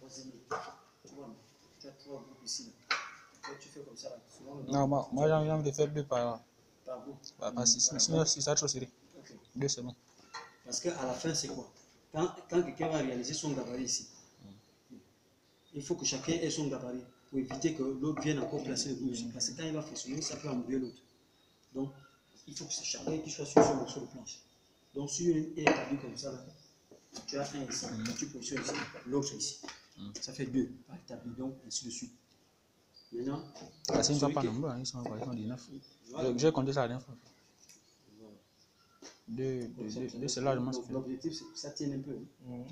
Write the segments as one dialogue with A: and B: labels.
A: troisième. Tu vois, tu as 3 groupes ici. Là. Tu fais comme ça. Là.
B: Non, moi j'ai envie de faire 2 par
A: groupe.
B: Par 6. Sinon, si ça trop serré. 2 c'est bon.
A: Parce qu'à la fin, c'est quoi? Quand quelqu'un va réaliser son gabarit ici, il faut que chacun ait son gabarit pour éviter que l'autre vienne encore placer le bout. Parce que quand il va fonctionner, ça peut embrouiller l'autre. Donc, il faut que c'est chacun qui soit sur son morceau de planche. Donc, si une est établie comme ça, là, tu as un ici, tu positionnes ici, l'autre ici. Ça fait 2 par établi, donc ainsi de suite. Maintenant,
B: ils ne sont pas nombreux, ils sont 19. J'ai compté ça la dernière fois. 2, c'est largement suffisant.
A: L'objectif, c'est que ça tienne un peu.
B: Mais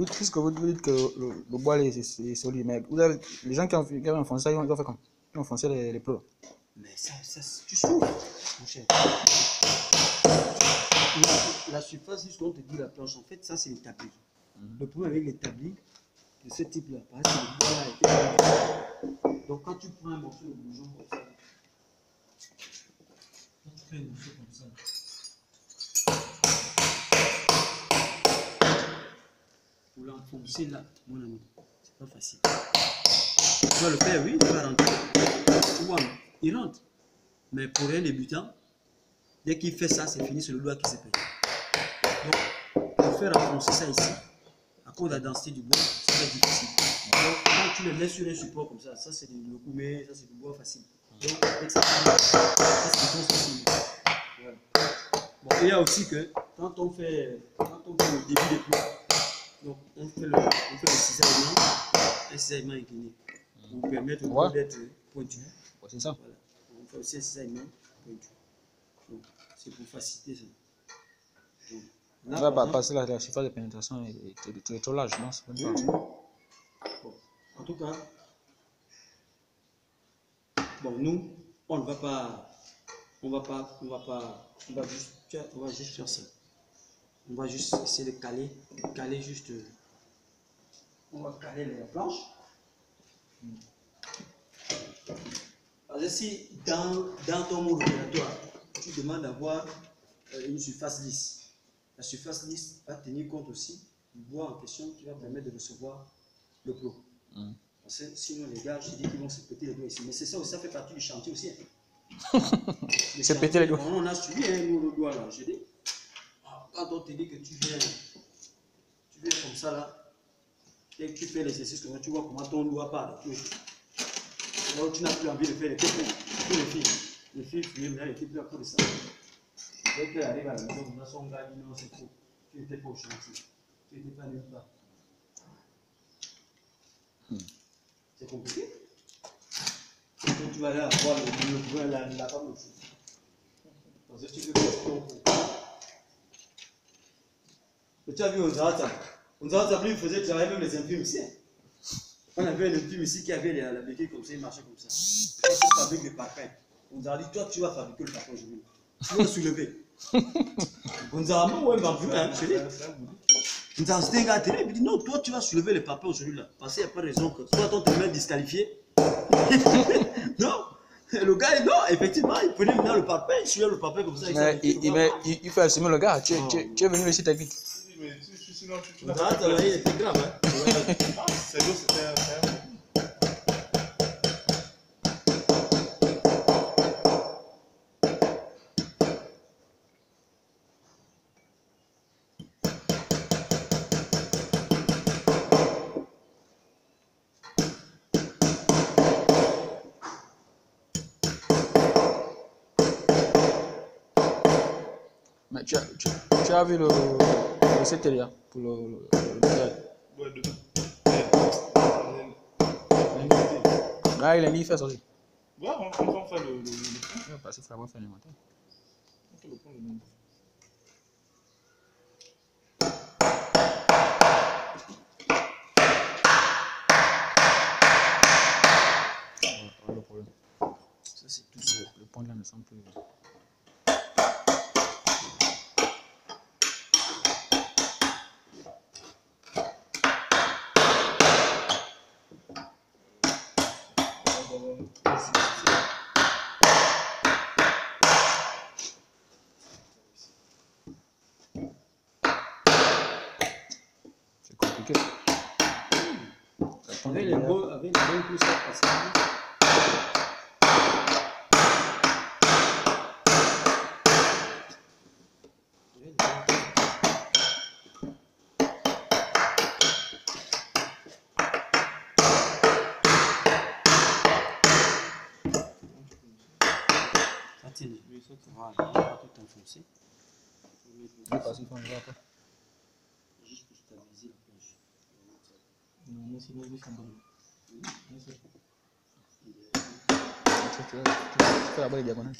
B: puisque vous dites que le bois est solide, mais vous avez, les gens qui ont enfoncé ça, ils ont fait comme ils ont enfoncé les plots.
A: Mais ça tu souffres, mon cher. La surface, juste qu'on te dit la planche, en fait, ça c'est l'établi. Le problème avec l'établi de ce type-là, parce que le bois là était. Donc quand tu prends un morceau de bourgeon comme ça, quand tu fais un morceau comme ça, pour l'enfoncer là, mon ami, c'est pas facile. Tu vas le faire, oui, il va rentrer. Tu vois, il rentre. Mais pour un débutant, dès qu'il fait ça, c'est fini, c'est le doigt qui se pète. Donc, pour faire enfoncer ça ici, à cause de la densité du bois, c'est très difficile. Donc, quand tu le mets sur un support comme ça c'est le coumé, ça c'est du bois facile. Donc, avec ça c'est facile. Voilà. Bon, il y a aussi que quand on fait le début des plots, donc on fait le cisaillement, un cisaillement incliné, pour permettre au bois d'être pointu.
B: C'est ça.
A: Voilà. On fait aussi un cisaillement pointu. Donc, c'est pour faciliter ça. Donc, là,
B: parce que la surface de pénétration est trop large, non?
A: Bon, en tout cas, bon, nous, on ne va pas, on va juste faire ça. On va juste essayer de caler juste, on va caler la planche. Parce que si dans ton mode opératoire, tu demandes d'avoir une surface lisse, la surface lisse va tenir compte aussi du bois en question qui va permettre de recevoir le plot. Parce que sinon, les gars, je dis qu'ils vont se péter les doigts ici. Mais c'est ça aussi, ça fait partie du chantier aussi.
B: Se péter les doigts.
A: On a suivi nous le doigt là, je dis. Quand on te dit que tu viens comme ça là, et que tu fais l'exercice comme ça, tu vois comment ton doigt part. Alors tu n'as plus envie de faire les pétés. Les filles fuient, mais elles n'étaient plus à cause de ça. Dès qu'elle arrive à la maison, on a son gars dit non, c'est faux. Tu n'étais pas au chantier. Tu n'étais pas nulle part. C'est compliqué. Quand tu vas aller avoir le point, la femme aussi. Parce que tu veux faire ton coup. Mais tu as vu Onzarata, lui, il faisait travailler même les imprimes ici. On avait un imprime ici qui avait la béquille comme ça, il marchait comme ça. Quand tu fabriques des parpaings, on nous a dit, toi, tu vas fabriquer le parpaing aujourd'hui. Tu vas soulever. On nous a dit, ouais, je dis. Nous avons c'était un gars à télé, il dit, non, toi, tu vas soulever les parpaings aujourd'hui là. Parce qu'il n'y a pas de raison que soit on te met disqualifié. Non. Le gars, non, effectivement, il prenait maintenant le parpaing, il soulevait le parpaing comme ça.
B: Il faut assumer le gars, tu es venu ici technique.
A: Mais sinon, tu n'as pas travaillé, c'était grave, hein.
C: C'est l'eau, c'était
B: Mais tu as vu le CTLA pour le
C: ouais, dedans.
B: Là, il a dit faire sortir.
C: Ouais, on fait le
B: Ouais, parce qu'il faut avoir fait l'inventaire.
C: On fait le point de même.
B: Le problème. Ça, c'est tout ça. Le point là ne semble plus. fond
A: Avec les
B: derrière.
A: bons, avec les bons coups, ça passe. Ça tient.
C: Oui, ça tient.
A: Voilà, on va tout enfoncer.
B: Je vais passer, il faut enlever après.
A: Juste pour stabiliser la planche.
C: Non, mais sinon, il est bon.
B: Tu fais là-bas les diagonales.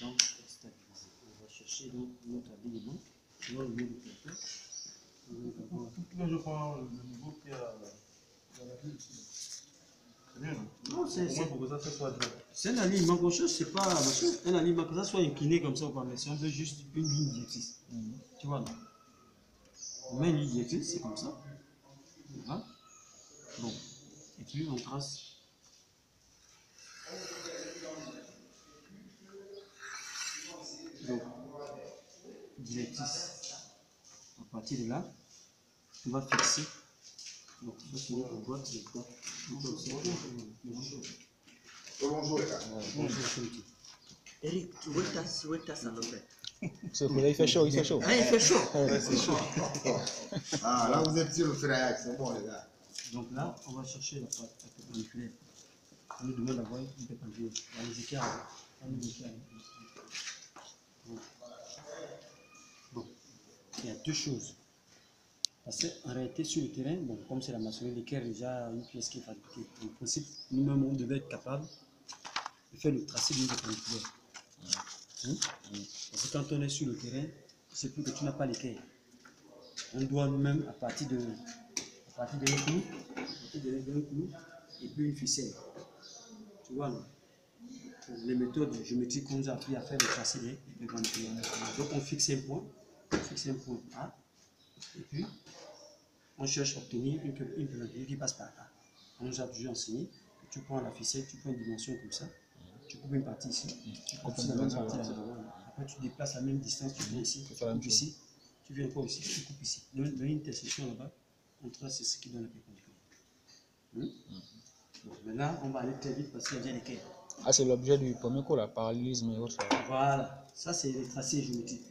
A: Donc, stabiliser. On va chercher donc notre habillement. On va le mettre de côté.
C: Je prends le niveau qui est dans la ville ici. C'est bien, non?
A: Non,
C: Au moins pour que ça soit droit.
A: c'est un alignement quelque chose, c'est pas un alignement que ça soit incliné comme ça ou pas, mais si on veut juste une ligne directrice. Tu vois, non? On met une ligne directrice, c'est comme ça. Voilà. Bon. Et puis on trace. Donc, directrice. À partir de là, on va fixer. Donc, on va finir en droite et droite.
D: Bonjour les gars.
E: Eric, où est ta salopette?
B: C'est que là, il fait chaud, il fait chaud.
E: Ah, il fait chaud.
B: Ouais, c'est chaud.
D: Ah, là vous êtes sur le frère, c'est bon les gars.
A: Donc là, on va chercher la perpendiculaire. On nous demande d'avoir une perpendiculaire. Dans les écarts, on nous écarts. Bon, il y a deux choses. Parce qu'en réalité, sur le terrain, bon, comme c'est la maçonnerie, l'équerre est déjà une pièce qui est fabriquée. En principe, nous-mêmes, on devait être capable de faire le tracé d'une perpendiculaire. Parce que quand on est sur le terrain, c'est plus que tu n'as pas l'équerre. On doit nous-mêmes, à partir d'un clou, et puis une ficelle. Tu vois, non? Les méthodes géométriques qu'on nous a appris à faire le tracé des perpendiculaires. Donc on fixe un point A, et puis on cherche à obtenir une perpendiculaire qui passe par A. On nous a toujours enseigné que tu prends la ficelle, tu prends une dimension comme ça, tu coupes une partie ici, tu coupes ici la même partie là. Après tu déplaces la même distance, tu viens ici, tu coupes ici, tu viens encore ici, tu coupes ici. Donne une intersection là-bas, on trace c'est ce qui donne la perpendiculaire. Bon, maintenant on va aller très vite parce qu'il y a déjà l'équerre.
B: Ah, c'est l'objet du premier cours, là, parallélisme et autres.
A: Voilà, ça c'est les tracés géométriques.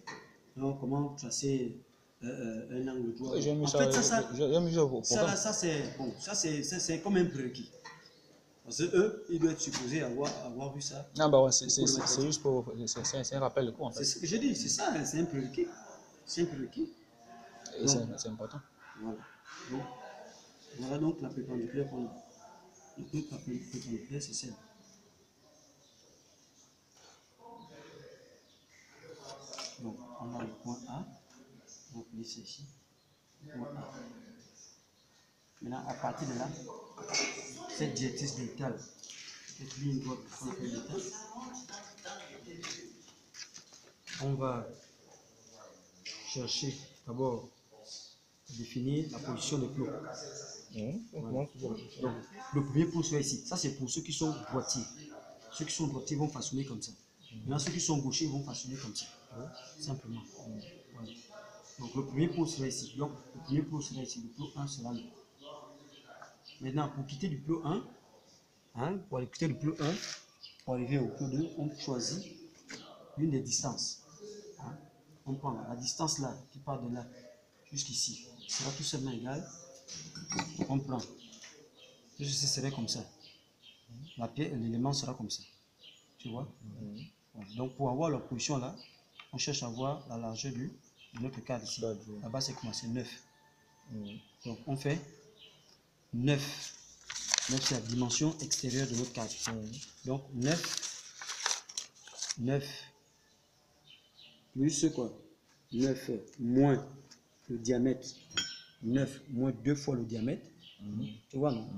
A: Donc comment tracer un angle droit.
B: J'ai mis
A: En
B: ça,
A: fait,
B: j'ai mis ça au
A: ça,
B: programme.
A: là, ça c'est bon, ça c'est comme un prérequis. Parce que eux, ils doivent être supposés avoir vu ça.
B: Non, bah ouais, c'est juste pour. C'est un rappel de cours en
A: C'est
B: fait.
A: ce que j'ai dit, c'est ça, hein, c'est un prérequis. C'est un prérequis.
B: Et c'est important.
A: Voilà. Voilà donc la perpendiculaire qu'on a. Donc la perpendiculaire, c'est celle. Donc on a le point A. Donc c'est ici. Point A. Maintenant, à partir de là, cette directrice d'étale, cette ligne droite qu'on appelle l'étale, on va chercher d'abord à définir la position des plots. Voilà. Donc, le premier plot sera ici. Ça, c'est pour ceux qui sont droitiers. Ceux qui sont droitiers vont façonner comme ça. Maintenant, ceux qui sont gauchers vont façonner comme ça. Simplement. Voilà. Donc, le premier plot sera ici. Donc, le premier plot sera ici. Le plot 1 sera là. Maintenant, pour quitter du plot 1, pour aller quitter le plot 1, pour arriver au plot 2, on choisit l'une des distances. On prend la distance là, qui part de là jusqu'ici, sera tout simplement égale. On prend. Ceci serait comme ça. L'élément sera comme ça. Tu vois? Voilà. Donc, pour avoir la position là, on cherche à voir la largeur de notre cadre ici. Là-bas, c'est comment? C'est 9. Donc, on fait 9. 9, c'est la dimension extérieure de notre cadre. Donc, 9 plus quoi? 9 moins le diamètre. 9 moins 2 fois le diamètre. Tu vois, non?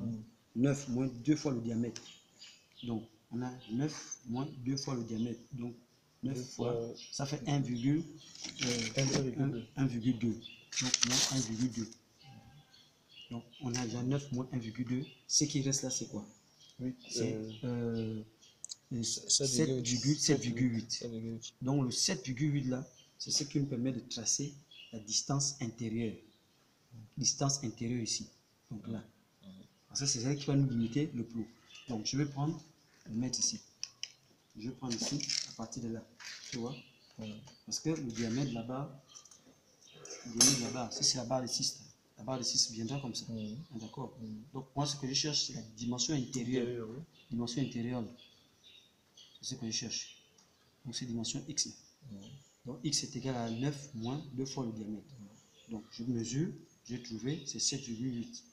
A: 9 moins 2 fois le diamètre. Donc, on a 9 moins 2 fois le diamètre. Donc, 9 fois, ça fait 1,2. Donc, moins 1,2. Donc, on a déjà 9 moins 1,2. Ce qui reste là, c'est quoi?
B: Oui.
A: c'est
B: 7,8.
A: 7,8. Donc le 7,8 là, c'est ce qui me permet de tracer la distance intérieure. Distance intérieure ici. Donc là. Parce que c'est ça qui va nous limiter le plot. Donc je vais prendre, le mettre ici. Je vais prendre ici, à partir de là. Tu vois? Parce que le diamètre là-bas, si c'est la barre de 6, la barre de 6 viendra comme ça. D'accord? Donc moi ce que je cherche, c'est la dimension intérieure. Dimension intérieure. C'est ce que je cherche. Donc c'est dimension x. Donc x est égal à 9 moins 2 fois le diamètre. Donc je mesure, j'ai trouvé, c'est 7,8.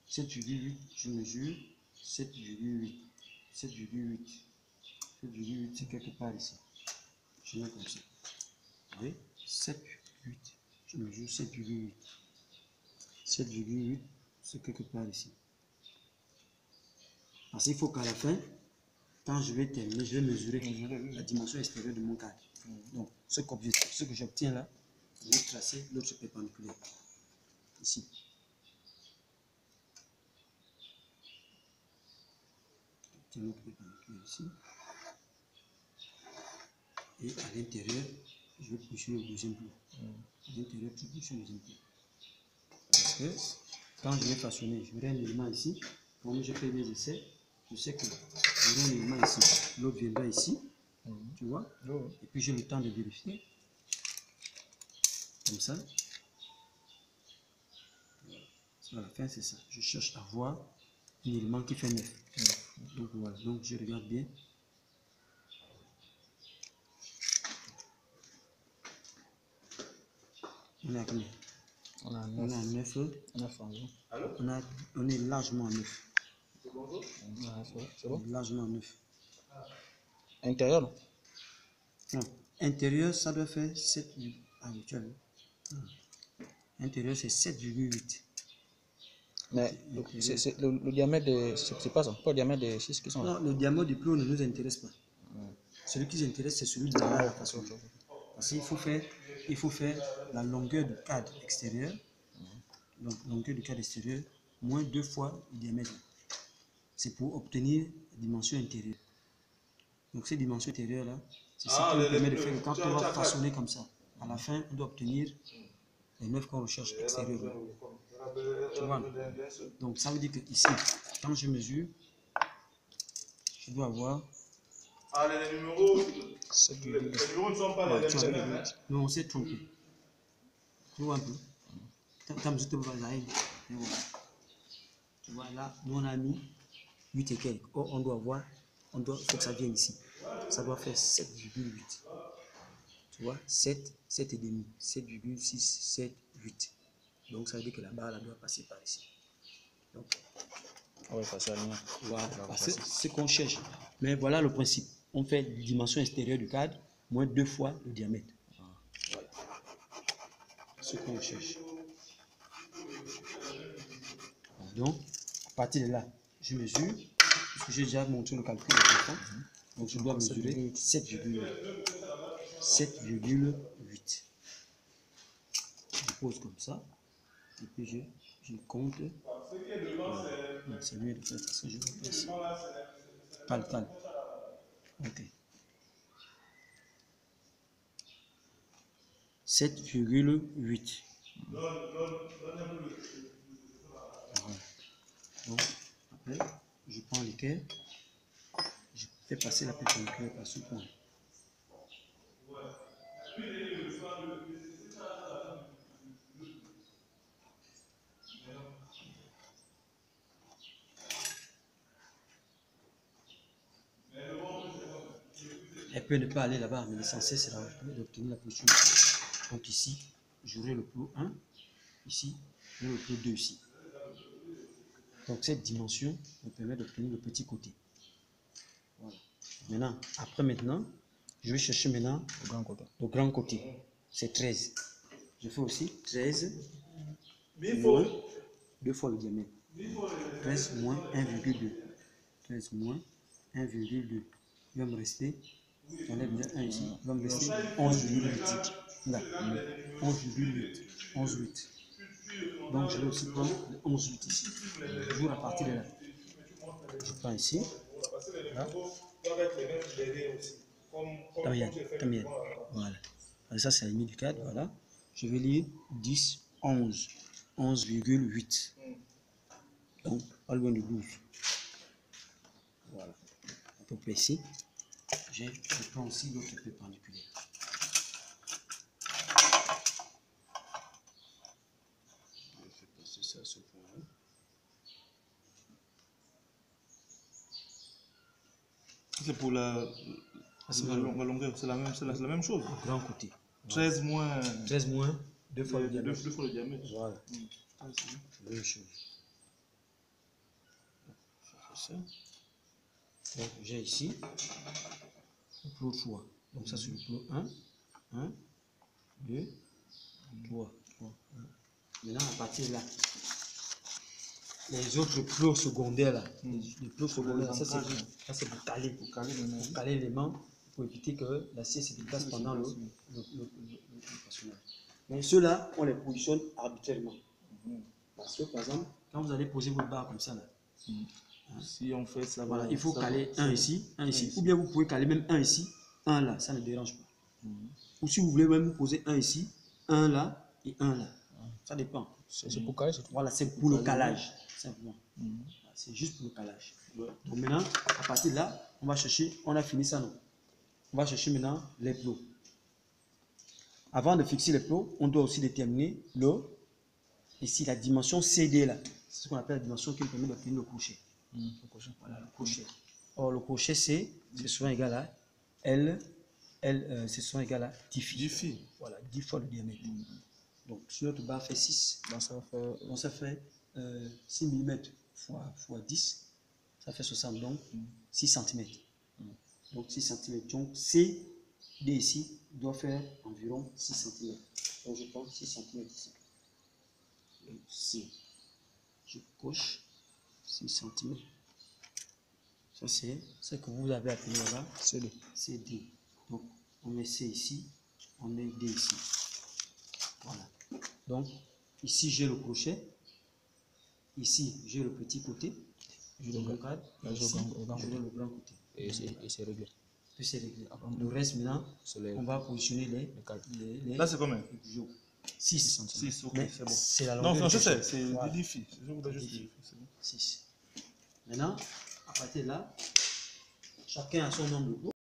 A: 7,8, je mesure 7,8. 7,8. 7,8, c'est quelque part ici. Je mets comme ça. Vous voyez? 7,8. Je mesure 7,8. 7,8, c'est quelque part ici. Parce qu'il faut qu'à la fin, quand je vais terminer, je vais mesurer la dimension extérieure de mon cadre. Donc, ce que j'obtiens là, je vais tracer l'autre perpendiculaire. Ici. J'obtiens l'autre perpendiculaire ici. Et à l'intérieur, je vais positionner le deuxième plot. À l'intérieur, je positionne le deuxième plot. Parce que quand je vais façonner, je verrai un élément ici. Comme je fais mes essais, je sais que j'aurai un élément ici. L'autre viendra ici. Tu vois? Et puis j'ai le temps de vérifier. Comme ça. À la fin, c'est ça. Je cherche à voir un élément qui fait 9. Donc voilà. Donc je regarde bien. On est à combien? On est à 9. On est largement à 9.
B: C'est bon?
A: Largement à 9.
B: Intérieur, non?
A: Non. Intérieur, ça doit faire 7. Ah oui, tu as vu. Intérieur, c'est 7,8.
B: Mais le diamètre, c'est pas ça. Pas le diamètre des 6 qui sont là.
A: Non, le diamètre du plot ne nous intéresse pas. Celui qui nous intéresse, c'est celui de la façon. Parce qu'il faut faire la longueur du cadre extérieur. Donc, longueur du cadre extérieur, moins 2 fois le diamètre. C'est pour obtenir la dimension intérieure. Donc, cette dimension intérieure là, c'est ce qui nous permet de faire que quand on va façonner comme ça, à la fin, on doit obtenir les 9 qu'on recherche extérieurement. Tu vois? Donc, ça veut dire que ici, quand je mesure, je dois avoir.
C: Les numéros ne sont pas les mêmes.
A: Non, on s'est trompé. Tu vois un peu? Tu vois, là, nous on a mis 8 et quelques. Or, on doit voir, faut que ça vienne ici. Ça doit faire 7,8. Tu vois, 7 et demi. 7,6, 7, 8. Donc, ça veut dire que la barre là, doit passer par ici. Donc,
B: on va passer à la ligne.
A: voilà, c'est ce qu'on cherche. Mais voilà le principe. On fait la dimension extérieure du cadre, moins 2 fois le diamètre. Voilà. Ce qu'on cherche. Donc, à partir de là, je mesure, parce que j'ai déjà montré le calcul de l'écran. Donc, je dois mesurer 7,8. 7,8. Je pose comme ça. Et puis, je compte. C'est mieux de faire parce que je replace. Calme. Ok. 7,8. Donc, après, je prends l'équerre, je fais passer la perpendiculaire par ce point. Elle peut ne pas aller là-bas, mais l'essentiel c'est d'obtenir la position. Donc ici, j'aurai le plot 1, ici, j'aurai le plot 2 ici. Donc cette dimension me permet d'obtenir le petit côté. Voilà. Maintenant, je vais chercher maintenant le grand côté. C'est 13. Je fais aussi 13 moins 2 fois le diamètre. 13 moins 1,2. 13 moins 1,2. Il va me rester, j'enlève déjà 1 ici, il va me rester 11,8. Là, 11,8. 11,8. Donc je vais aussi prendre le 11,8 ici. Toujours à partir de là. Je prends ici.
C: Parce que les niveaux doivent être les mêmes derrière aussi. Comme tu fais le devant,
A: Voilà. Ça, c'est la limite du cadre. Voilà. Je vais lire 10, 11. 11,8. Donc, pas loin de 12. Voilà. À peu près ici. Je prends aussi l'autre perpendiculaire. Je vais passer ça à ce point-là.
C: c'est pour la longueur, c'est la même chose.
A: Au grand côté.
C: 13 moins
A: 13 moins 2 fois le diamètre.
C: 2 fois le diamètre.
A: Voilà. Même chose. Je fais ça. Donc, j'ai ici le plot 3. Donc, ça, c'est le plot 1. 1, 2, 3. Maintenant, à partir de là, les autres plots secondaires, là, les plots secondaires, ça, c'est pour caler. Pour caler l'élément, pour éviter que l'acier se déplace pendant le façonnage. Mais ceux-là, on les positionne arbitrairement. Parce que, par exemple, quand vous allez poser votre barre comme ça, là,
C: Si on fait ça,
A: voilà, il faut caler un ici, un ici. Ou bien vous pouvez caler même un ici, un là, ça ne dérange pas. Ou si vous voulez même poser un ici, un là et un là. Ça dépend.
B: C'est pour caler, c'est tout.
A: Voilà, c'est pour le calage, simplement. C'est juste pour le calage. Donc maintenant, à partir de là, on va chercher, on a fini ça, non? On va chercher maintenant les plots. Avant de fixer les plots, on doit aussi déterminer ici la dimension CD là. C'est ce qu'on appelle la dimension qui permet d'obtenir le crochet. Voilà, le crochet. Or, le crochet C, c'est souvent égal à c'est souvent égal à 10 phi.
C: 10 phi.
A: Voilà, 10 fois le diamètre. Donc, si notre barre fait 6, ça fait 6 mm fois 10, ça fait 60, donc 6 cm. Donc, 6 cm. Donc, C, D ici, doit faire environ 6 cm. Donc, je prends 6 cm ici. Donc, C. Je coche 6 cm. Ça, c'est ce que vous avez appelé là-bas. C'est D. Donc, on met C ici, on met D ici. Voilà. Donc, ici, j'ai le crochet. Ici, j'ai le petit côté. Je le cadre. Ici, je le grand côté.
B: Et c'est réglé.
A: Puis c'est réglé. Le reste, maintenant, on va positionner les
C: Là, c'est combien?
A: 6.
C: 6, ok,
A: Mais
C: c'est bon.
A: c'est la longueur.
C: Non, je sais,
A: du
C: c'est
A: voilà.
C: 10 phi. Je voudrais juste dire.
A: 6. Maintenant, à partir de là, chacun a son nombre de plots.